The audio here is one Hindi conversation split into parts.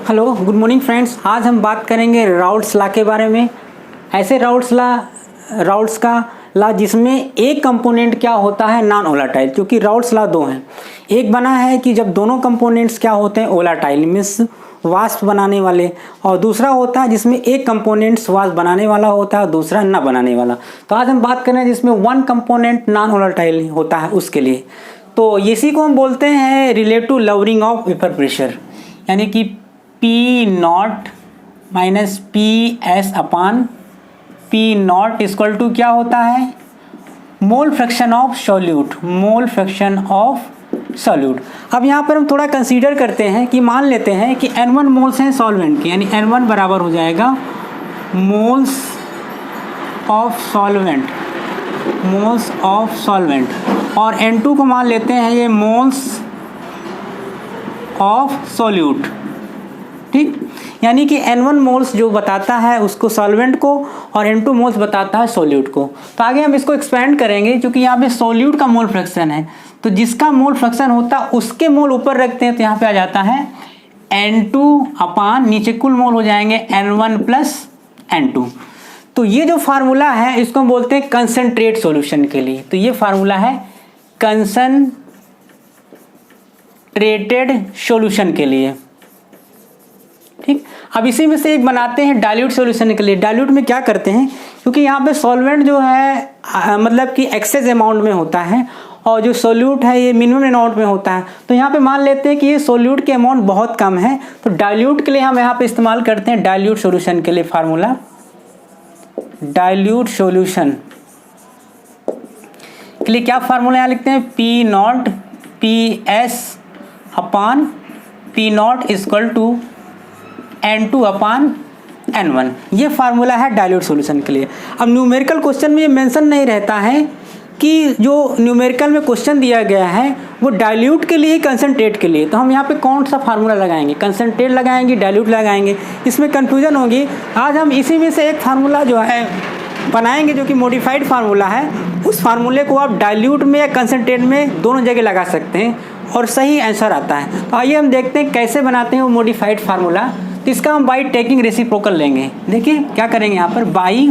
Hello good morning friends. आज हम बात करेंगे राउल्ट्स लॉ के बारे में। ऐसे राउल्ट्स का लॉ जिसमें एक कंपोनेंट क्या होता है नॉन वोलेटाइल, क्योंकि राउल्ट्स लॉ दो हैं। एक बना है कि जब दोनों कंपोनेंट्स क्या होते हैं वोलेटाइल मीन्स वाष्प बनाने वाले, और दूसरा होता है जिसमें एक कंपोनेंट्स वाष्प बनाने वाला होता है और दूसरा न बनाने वाला। तो आज हम बात करें जिसमें वन कंपोनेंट नॉन वोलेटाइल होता है उसके लिए। तो इसी को हम बोलते हैं relative lowering of vapour pressure, यानी कि P naught minus P S upon P naught equal to क्या होता है mole fraction of solute, mole fraction of solute. अब यहाँ पर हम थोड़ा कंसीडर करते हैं कि मान लेते हैं कि N1 मोल्स हैं सॉल्वेंट के, यानी N1 बराबर हो जाएगा moles of solvent, moles of solvent, और N2 को मान लेते हैं ये मोल्स ऑफ सॉल्यूट। ठीक, यानी कि N1 मोल्स जो बताता है उसको सॉल्वेंट को और N2 मोल्स बताता है सॉल्यूट को। तो आगे हम इसको एक्सपेंड करेंगे, क्योंकि यहाँ पे सॉल्यूट का मोल फ्रैक्शन है, तो जिसका मोल फ्रैक्शन होता है उसके मोल ऊपर रखते हैं, तो यहाँ पे आ जाता है N2 अपान नीचे कुल मोल हो जाएंगे N1 प्लस N2। तो ये जो फार्मूला है इसको हम बोलते हैं कंसंट्रेट सॉल्यूशन के लिए। तो ये फार्मूला है कंसंट्रेटेड सॉल्यूशन के लिए। ठीक, अब इसी में से एक बनाते हैं डाइल्यूट सॉल्यूशन के लिए। डाइल्यूट में क्या करते हैं, क्योंकि यहाँ पे सॉल्वेंट जो है मतलब कि एक्सेस अमाउंट में होता है और जो सॉल्यूट है ये मिनिमम अमाउंट में होता है। तो यहाँ पे मान लेते हैं कि ये सॉल्यूट के अमाउंट बहुत कम है, तो डाइल्यूट के लिए हम यहाँ पे इस्तेमाल करते हैं डाइल्यूट सॉल्यूशन के लिए फार्मूला। डाइल्यूट सॉल्यूशन के लिए क्या फार्मूला यहाँ लिखते हैं, P naught P S upon P naught equal to N2 upon N1। ये फार्मूला है डाइल्यूट सॉल्यूशन के लिए। अब न्यूमेरिकल क्वेश्चन में ये मेंशन नहीं रहता है कि जो न्यूमेरिकल में क्वेश्चन दिया गया है वो डाइल्यूट के लिए कंसंट्रेट के लिए, तो हम यहाँ पे कौन सा फार्मूला लगाएंगे, कंसंट्रेट लगाएंगे डाइल्यूट लगाएंगे, इसमें कन्फ्यूजन होगी। आज हम इसी में से एक फार्मूला जो है बनाएंगे जो कि मॉडिफाइड फार्मूला है। उस फार्मूले को आप डाइल्यूट में या कंसंट्रेट में दोनों जगह लगा सकते हैं और सही आंसर आता है। तो आइए हम देखते हैं कैसे बनाते हैं वो मॉडिफाइड फार्मूला। तो इसका हम बाई टेकिंग रेसिप्रोकल लेंगे। देखिए क्या करेंगे यहाँ पर, बाई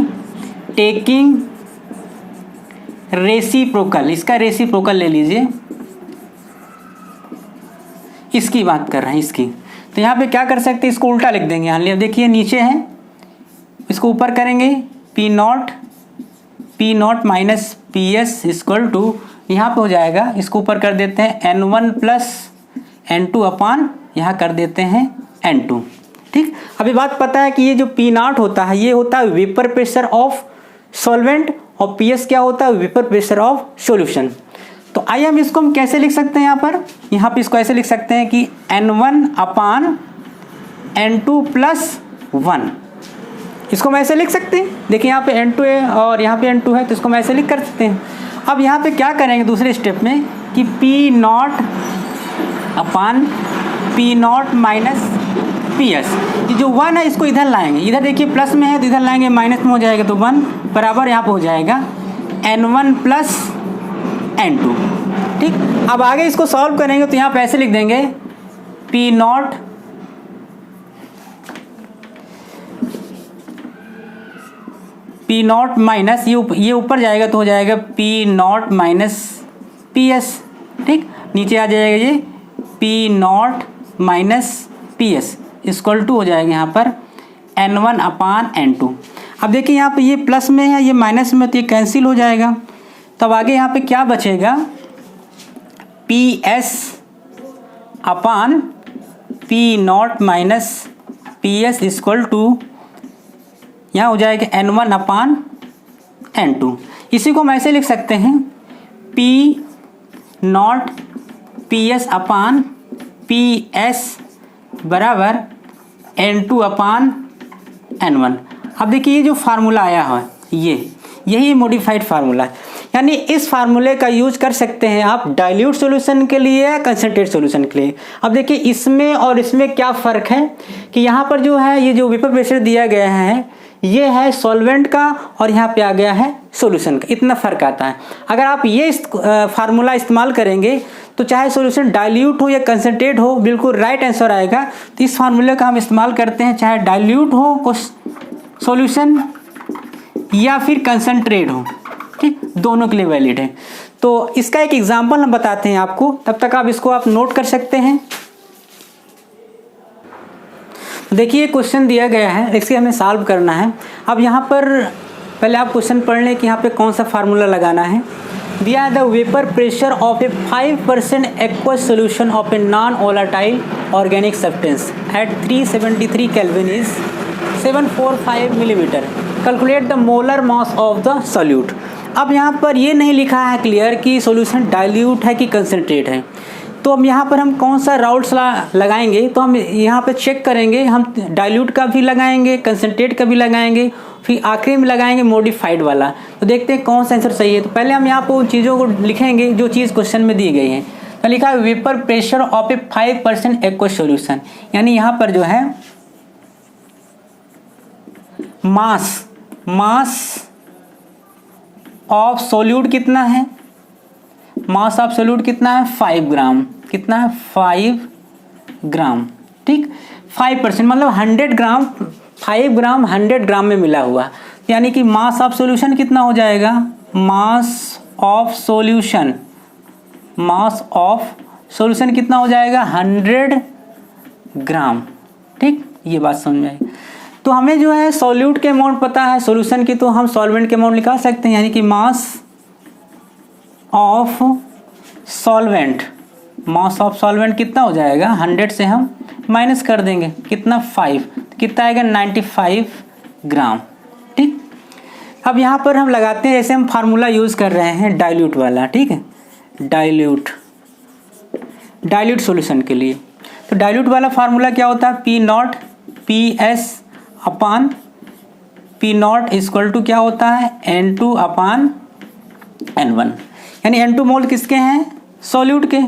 टेकिंग रेसिप्रोकल, इसका रेसिप्रोकल ले लीजिए, इसकी बात कर रहे हैं इसकी। तो यहाँ पे क्या कर सकते हैं, इसको उल्टा लिख देंगे। यहाँ देखिए नीचे है, इसको ऊपर करेंगे P naught minus P S equal to, यहाँ पे हो जाएगा, इसको ऊपर कर देते हैं N1 प्लस N2 अपान यहाँ कर देते हैं N2। ठीक, अभी बात पता है कि ये जो पी नॉट होता है ये होता है वेपर प्रेशर ऑफ सॉल्वेंट और पी एस क्या होता है वेपर प्रेशर ऑफ सॉल्यूशन। तो आइए हम इसको हम कैसे लिख सकते हैं, यहाँ पे इसको ऐसे लिख सकते हैं कि N1 अपान N2 प्लस 1, इसको हम ऐसे लिख सकते हैं। देखिए यहाँ पे N2 है और यहाँ पे N2 है, तो इसको हम ऐसे लिख कर सकते हैं। अब यहाँ पे क्या करेंगे दूसरे स्टेप में कि P not upon P naught minus P S, ये जो 1 है इसको इधर लाएंगे, इधर देखिए प्लस में है तो इधर लाएंगे माइनस में हो जाएगा, तो 1 बराबर यहाँ पे हो जाएगा N1 प्लस N2। ठीक, अब आगे इसको सॉल्व करेंगे तो यहाँ पे ऐसे लिख देंगे पी नॉट माइनस ये ऊपर जाएगा तो हो जाएगा P naught minus P S. ठीक, नीचे आ जाएगा ये P naught minus P S equal to हो जाएगा यहाँ पर N1 अपान N2। अब देखिए यहाँ पे ये प्लस में है ये माइनस में, तो ये कैंसिल हो जाएगा। तब आगे यहाँ पे क्या बचेगा, P S upon P naught minus P S equal to यहाँ हो जाएगा N1 अपान N2। इसी को हम ऐसे लिख सकते हैं P naught P S upon P S बराबर N2 अपान N1। अब देखिए ये जो फार्मूला आया है यही मॉडिफाइड फार्मूला है, यानी इस फार्मूले का यूज कर सकते हैं आप डाइल्यूट सॉल्यूशन के लिए या कंसंट्रेट सॉल्यूशन के लिए। अब देखिए इसमें और इसमें क्या फ़र्क है कि यहाँ पर जो है ये जो वेपर प्रेशर दिया गया है ये है सॉल्वेंट का और यहाँ पे आ गया है सॉल्यूशन का, इतना फ़र्क आता है। अगर आप ये फार्मूला इस्तेमाल करेंगे तो चाहे सॉल्यूशन डाइल्यूट हो या कंसंट्रेट हो, बिल्कुल राइट आंसर आएगा। तो इस फार्मूले का हम इस्तेमाल करते हैं, चाहे डाइल्यूट हो सॉल्यूशन या फिर कंसंट्रेट हो, ठीक, दोनों के लिए वैलिड है। तो इसका एक एग्जांपल हम बताते हैं आपको, तब तक आप इसको नोट कर सकते हैं। देखिए क्वेश्चन दिया गया है, इसे हमें सॉल्व करना है। अब यहाँ पर पहले आप क्वेश्चन पढ़ लें कि यहाँ पे कौन सा फार्मूला लगाना है। दिया है the vapour pressure of A 5% aqueous solution of a non volatile organic substance eight 373 kelvin is 745 millimetre. Calculate the molar mass of the solute. अब यहाँ पर ये नहीं लिखा है क्लियर कि सॉल्यूशन डाइल्यूट है कि कंसंट्रेट है। तो अब यहाँ पर हम कौन सा राउट्स लगाएंगे, तो हम यहाँ पे चेक करेंगे, हम डाइल्यूट का भी लगाएंगे, कंसंट्रेट का भी लगाएंगे, फिर आखिरी में लगाएंगे मॉडिफाइड वाला। तो देखते हैं कौन सा आंसर सही है। तो पहले हम यहाँ पर उन चीज़ों को लिखेंगे जो चीज़ क्वेश्चन में दी गई है। तो लिखा है vapour pressure of A 5% aqueous solution, यानी यहाँ पर जो है मास ऑफ सोल्यूट कितना है, मास ऑफ सोल्यूट कितना है 5 ग्राम, कितना है 5 ग्राम, ठीक। 5% मतलब 100 ग्राम, 5 ग्राम 100 ग्राम में मिला हुआ, यानी कि मास ऑफ सोल्यूशन कितना हो जाएगा, मास ऑफ सोल्यूशन कितना हो जाएगा 100 ग्राम, ठीक। ये बात समझ में आई। तो हमें जो है सॉल्यूट के अमाउंट पता है सॉल्यूशन की, तो हम सॉल्वेंट के अमाउंट निकाल सकते हैं, यानी कि मास ऑफ सॉल्वेंट कितना हो जाएगा, 100 से हम माइनस कर देंगे कितना 5, कितना आएगा 95 ग्राम, ठीक। अब यहाँ पर हम लगाते हैं, जैसे हम फार्मूला यूज़ कर रहे हैं डाइल्यूट वाला, ठीक है, डाइल्यूट सॉल्यूशन के लिए। तो डाइल्यूट वाला फार्मूला क्या होता है, P0 PS upon P0 equal to क्या होता है N2 अपान N1, यानी N2 मोल किसके हैं, सॉल्यूट के।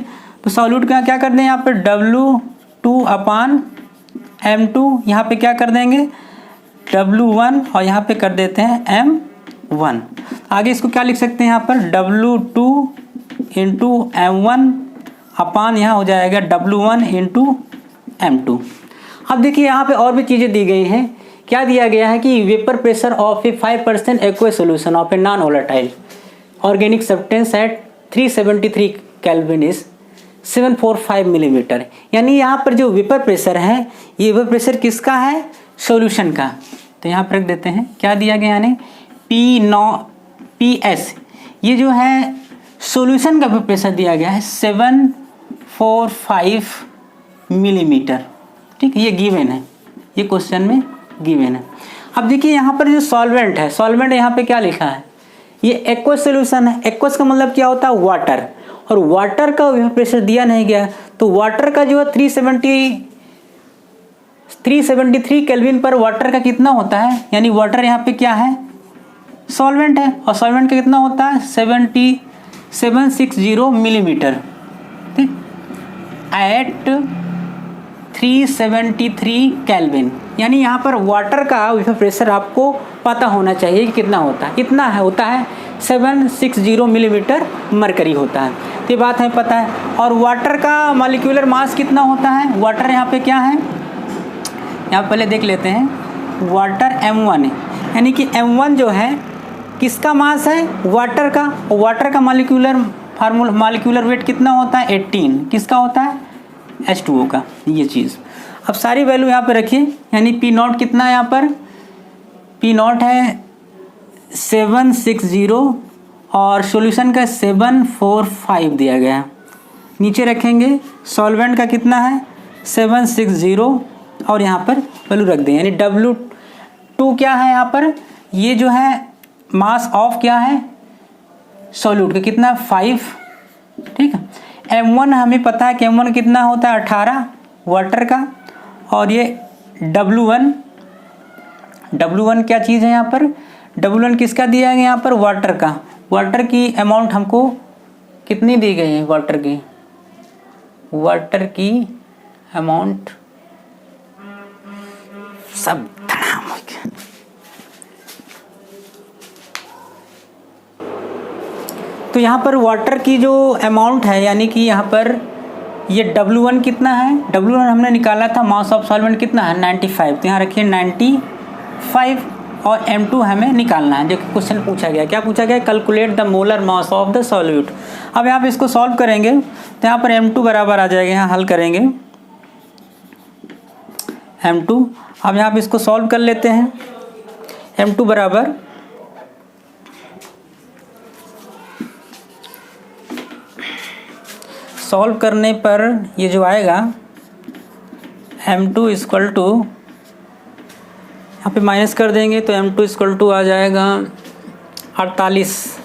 तो सॉल्यूट का क्या कर दें यहाँ पर W2 अपान M2, यहाँ पे क्या कर देंगे W1 और यहाँ पे कर देते हैं M1। आगे इसको क्या लिख सकते हैं यहाँ पर W2 इंटू M1 अपान यहाँ हो जाएगा W1 इंटू M2। अब देखिए यहाँ पे और भी चीज़ें दी गई हैं। क्या दिया गया है कि vapour pressure of A 5% aqueous solution of a non volatile organic substance eight 373 kelvin is 745 millimetre, यानी यहाँ पर जो वेपर प्रेशर है, ये वेपर प्रेशर किसका है, सॉल्यूशन का। तो यहाँ पर रख देते हैं, क्या दिया गया यानी PS, ये जो है सॉल्यूशन का वेपर प्रेशर दिया गया है 745 मिलीमीटर, ठीक। ये गिवन है, ये क्वेश्चन में गिवन है। अब देखिए यहाँ पर जो सॉल्वेंट है, सॉल्वेंट यहाँ पे क्या लिखा है, ये एक्वस सॉल्यूशन है। एक्वस का मतलब क्या होता है, वाटर, और वाटर का वेपर प्रेशर दिया नहीं गया। तो वाटर का जो है 373 केल्विन पर वाटर का कितना होता है, यानी वाटर यहाँ पे क्या है, सॉल्वेंट है, और सॉल्वेंट का कितना होता है 760 मिलीमीटर, ठीक, एट 373 केल्विन, यानी यहाँ पर वाटर का वेपर प्रेशर आपको पता होना चाहिए कि कितना होता है, कितना है, होता है 760 मिलीमीटर मरकरी होता है। तो ये बात हमें पता है। और वाटर का मॉलिक्यूलर मास कितना होता है, वाटर यहाँ पे क्या है, यहाँ पहले देख लेते हैं, वाटर M1 है, यानी कि M1 जो है किसका मास है, वाटर का। वाटर का मॉलिक्यूलर वेट कितना होता है 18, किसका होता है H2O का, ये चीज़। अब सारी वैल्यू यहाँ पे रखिए, यानी P0 कितना है, यहाँ पर P0 है 760 और सॉल्यूशन का 745 दिया गया है। नीचे रखेंगे सॉल्वेंट का कितना है 760 और यहाँ पर वैल्यू रख दें, यानी W2 क्या है यहाँ पर, ये जो है मास ऑफ क्या है सॉल्यूट का कितना है 5, ठीक है। M1 हमें पता है कि M1 कितना होता है 18 वाटर का, और ये W1 क्या चीज़ है यहाँ पर, W1 किसका दिया है यहाँ पर, वाटर का। वाटर की अमाउंट हमको कितनी दी गई है, वाटर की अमाउंट सब तो यहाँ पर वाटर की जो अमाउंट है, यानी कि यहाँ पर ये W1 कितना है, W1 हमने निकाला था, मास ऑफ सॉल्वेंट कितना है 95, तो यहाँ रखिए 95 और M2 हमें निकालना है। जो क्वेश्चन पूछा गया, क्या पूछा गया, calculate the molar mass of the solute. अब यहाँ पे इसको सॉल्व करेंगे तो यहाँ पर M2 बराबर आ जाएगा, यहाँ हल करेंगे M2। अब यहाँ पे इसको सॉल्व कर लेते हैं। M2 बराबर सॉल्व करने पर ये जो आएगा M2 इक्वल टू, यहाँ पे माइनस कर देंगे तो M2 इक्वल टू आ जाएगा 48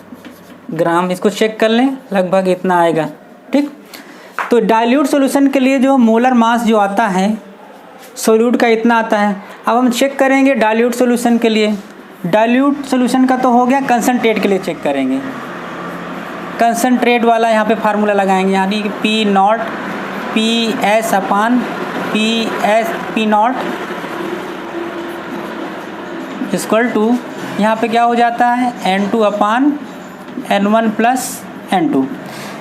ग्राम। इसको चेक कर लें, लगभग इतना आएगा। ठीक, तो डाइल्यूट सॉल्यूशन के लिए जो मोलर मास जो आता है सॉल्यूट का इतना आता है। अब हम चेक करेंगे डाइल्यूट सॉल्यूशन के लिए। डाइल्यूट सॉल्यूशन का तो हो गया, कंसनट्रेट के लिए चेक करेंगे। कंसनट्रेट वाला यहाँ पे फार्मूला लगाएंगे, यानी कि P naught P S upon P naught equal to, यहाँ पे क्या हो जाता है N2 upon N1 plus N2।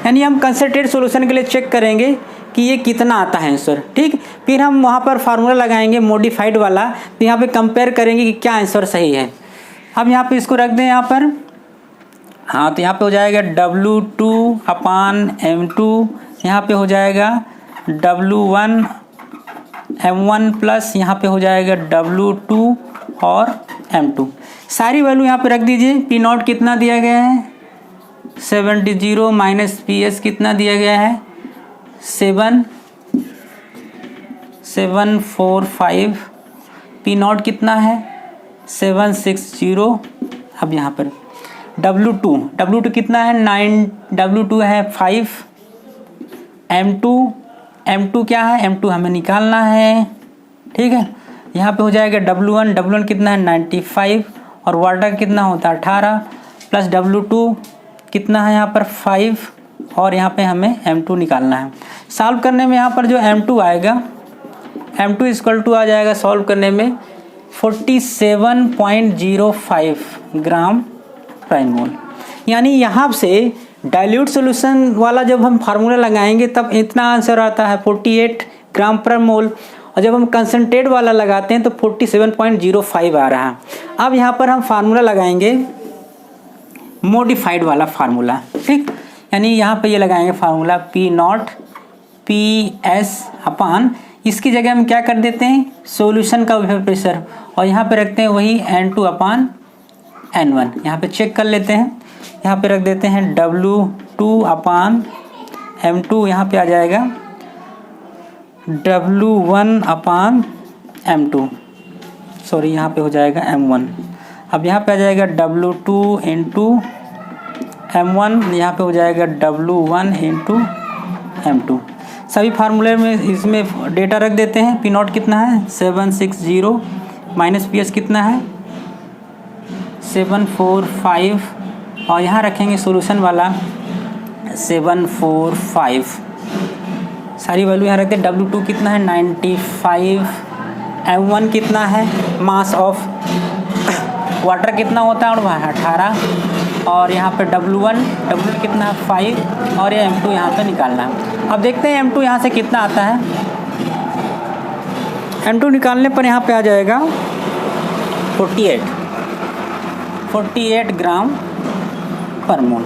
यानी हम कंसनट्रेट सॉल्यूशन के लिए चेक करेंगे कि ये कितना आता है आंसर। ठीक, फिर हम वहाँ पर फार्मूला लगाएंगे मॉडिफाइड वाला, तो यहाँ पे कंपेयर करेंगे कि क्या आंसर सही है। अब यहाँ पे इसको रख दें यहाँ पर, हाँ, तो यहाँ पे हो जाएगा W2 अपान M2, यहाँ पे हो जाएगा W1 M1 प्लस यहाँ पे हो जाएगा W2 और M2। सारी वैल्यू यहाँ पे रख दीजिए। P नॉट कितना दिया गया है 70 माइनस PS कितना दिया गया है 745। P नॉट कितना है 760। अब यहाँ पर W2 कितना है 9, W2 है 5। M2 क्या है, M2 हमें निकालना है। ठीक है, यहाँ पे हो जाएगा W1 कितना है 95 और वाटर कितना होता है 18 प्लस W2 कितना है यहाँ पर 5 और यहाँ पे हमें M2 निकालना है। सॉल्व करने में यहाँ पर जो M2 आएगा, M2 इक्वल टू आ जाएगा सॉल्व करने में 47.05 ग्राम पर मोल। यानी यहाँ से डाइल्यूट सॉल्यूशन वाला जब हम फार्मूला लगाएंगे तब इतना आंसर आता है 48 ग्राम पर मोल, और जब हम कंसनट्रेट वाला लगाते हैं तो 47.05 आ रहा है। अब यहाँ पर हम फार्मूला लगाएंगे मॉडिफाइड वाला फार्मूला। ठीक, यानी यहाँ पे ये लगाएंगे फार्मूला P नॉट PS अपान, इसकी जगह हम क्या कर देते हैं सॉल्यूशन का वेपर प्रेशर, और यहाँ पे रखते हैं वही N2 अपान N1। यहाँ पे चेक कर लेते हैं, यहाँ पे रख देते हैं W2 अपान M2, यहाँ पे आ जाएगा W1 अपान M2, सॉरी यहाँ पे हो जाएगा M1। अब यहाँ पे आ जाएगा W2 इंटू M1, यहाँ पे हो जाएगा W1 इंटू M2। सभी फार्मूले में इसमें डेटा रख देते हैं। P नॉट कितना है 760 माइनस PS कितना है 745 और यहाँ रखेंगे सॉल्यूशन वाला 745। सारी वैल्यू यहाँ रखते हैं। W2 कितना है 95, M1 कितना है मास ऑफ वाटर कितना होता है 18 और यहाँ पे W1 कितना है 5 और ये M2 यहाँ पे निकालना है। अब देखते हैं M2 यहाँ से कितना आता है। M2 निकालने पर यहाँ पे आ जाएगा 48 ग्राम पर मोल।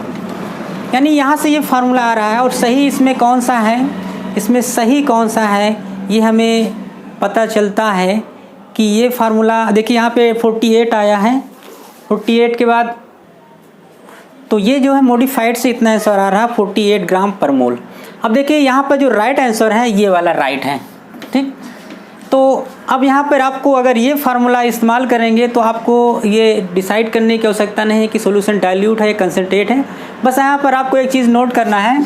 यानी यहाँ से ये फार्मूला आ रहा है और सही इसमें कौन सा है, इसमें सही कौन सा है ये हमें पता चलता है कि ये फार्मूला देखिए यहाँ पे 48 आया है। 48 के बाद तो ये जो है मॉडिफाइड से इतना आंसर आ रहा है 48 ग्राम पर मोल। अब देखिए यहाँ पर जो राइट आंसर है ये वाला राइट है। ठीक, तो अब यहाँ पर आपको अगर ये फार्मूला इस्तेमाल करेंगे तो आपको ये डिसाइड करने की आवश्यकता नहीं है कि सॉल्यूशन डाइल्यूट है या कंसनट्रेट है। बस यहाँ पर आपको एक चीज़ नोट करना है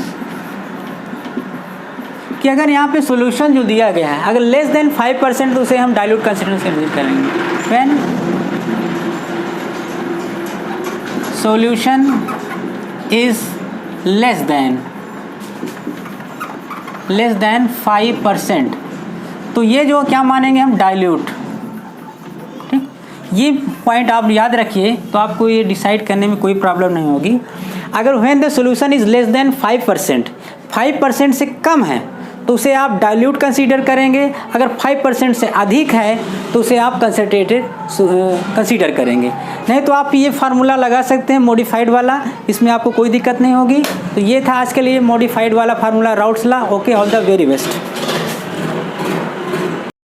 कि अगर यहाँ पे सॉल्यूशन जो दिया गया है अगर लेस देन 5% तो उसे हम डाइल्यूट कंसनट्रेट कंसीडर करेंगे। When solution is less than 5%, तो ये जो क्या मानेंगे हम डाइल्यूट। ठीक, ये पॉइंट आप याद रखिए, तो आपको ये डिसाइड करने में कोई प्रॉब्लम नहीं होगी। अगर when the solution is less than 5%, 5% से कम है तो उसे आप डाइल्यूट कंसीडर करेंगे, अगर 5% से अधिक है तो उसे आप कंसनट्रेटेड कंसीडर करेंगे। नहीं तो आप ये फार्मूला लगा सकते हैं मॉडिफाइड वाला, इसमें आपको कोई दिक्कत नहीं होगी। तो ये था आज के लिए मॉडिफाइड वाला formula, routes law. Okay, all the very best.